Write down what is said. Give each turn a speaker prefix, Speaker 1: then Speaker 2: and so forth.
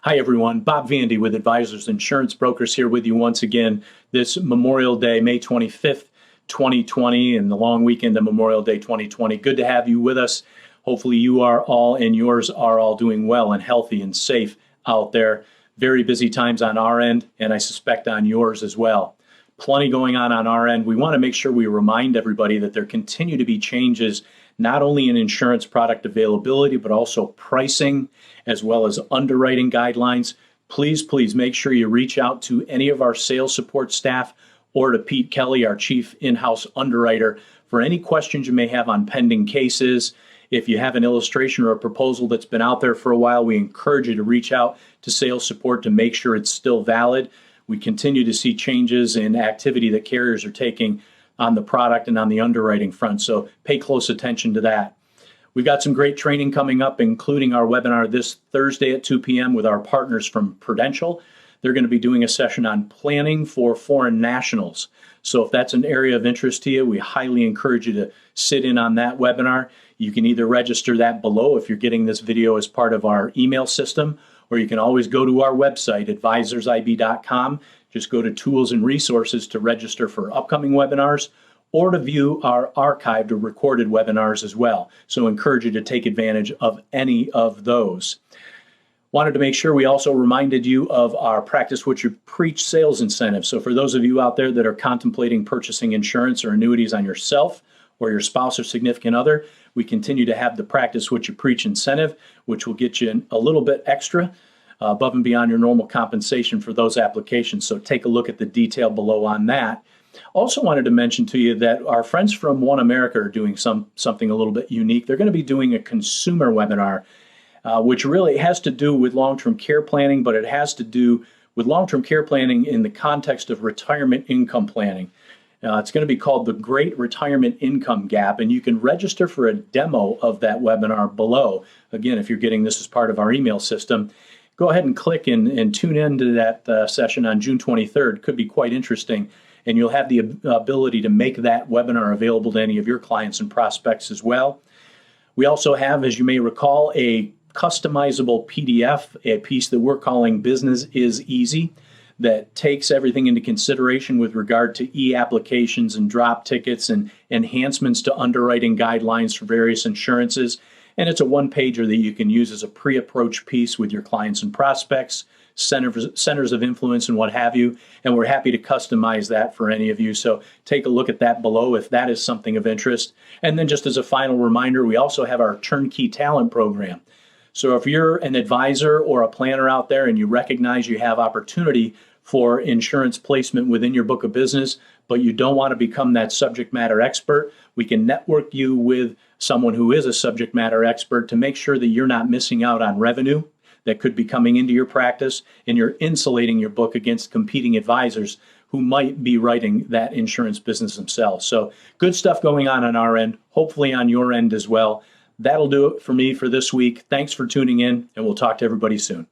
Speaker 1: Hi, everyone. Bob Vandy with Advisors Insurance Brokers here with you once again this Memorial Day, May 25th, 2020, and the long weekend of Memorial Day 2020. Good to have you with us. Hopefully you are all and yours are all doing well and healthy and safe out there. Very busy times on our end, and I suspect on yours as well. Plenty going on our end. We want to make sure we remind everybody that there continue to be changes not only in insurance product availability, but also pricing, as well as underwriting guidelines. Please make sure you reach out to any of our sales support staff or to Pete Kelly, our chief in-house underwriter, for any questions you may have on pending cases. If you have an illustration or a proposal that's been out there for a while, we encourage you to reach out to sales support to make sure it's still valid. We continue to see changes in activity that carriers are taking on the product and on the underwriting front, so pay close attention to that. We've got some great training coming up, including our webinar this Thursday at 2 p.m. with our partners from Prudential. They're going to be doing a session on planning for foreign nationals. So if that's an area of interest to you, we highly encourage you to sit in on that webinar. You can either register that below if you're getting this video as part of our email system, or you can always go to our website, advisorsib.com. Just go to Tools and Resources to register for upcoming webinars or to view our archived or recorded webinars as well. So I encourage you to take advantage of any of those. Wanted to make sure we also reminded you of our Practice What You Preach sales incentive. So for those of you out there that are contemplating purchasing insurance or annuities on yourself or your spouse or significant other, we continue to have the Practice What You Preach incentive, which will get you a little bit extra above and beyond your normal compensation for those applications. So take a look at the detail below on that. Also wanted to mention to you that our friends from One America are doing something a little bit unique. They're going to be doing a consumer webinar, which really has to do with long-term care planning, but it has to do with long-term care planning in the context of retirement income planning. It's going to be called The Great Retirement Income Gap, and you can register for a demo of that webinar below. Again, if you're getting this as part of our email system, go ahead and click and tune into that session on June 23rd. Could be quite interesting, and you'll have the ability to make that webinar available to any of your clients and prospects as well. We also have, as you may recall, a customizable PDF, a piece that we're calling Business is Easy, that takes everything into consideration with regard to e-applications and drop tickets and enhancements to underwriting guidelines for various insurances. And it's a one-pager that you can use as a pre-approach piece with your clients and prospects, centers of influence and what have you. And we're happy to customize that for any of you. So take a look at that below if that is something of interest. And then just as a final reminder, we also have our Turn Key Talent program. So if you're an advisor or a planner out there and you recognize you have opportunity for insurance placement within your book of business, but you don't want to become that subject matter expert, we can network you with someone who is a subject matter expert to make sure that you're not missing out on revenue that could be coming into your practice, and you're insulating your book against competing advisors who might be writing that insurance business themselves. So good stuff going on our end, hopefully on your end as well. That'll do it for me for this week. Thanks for tuning in, and we'll talk to everybody soon.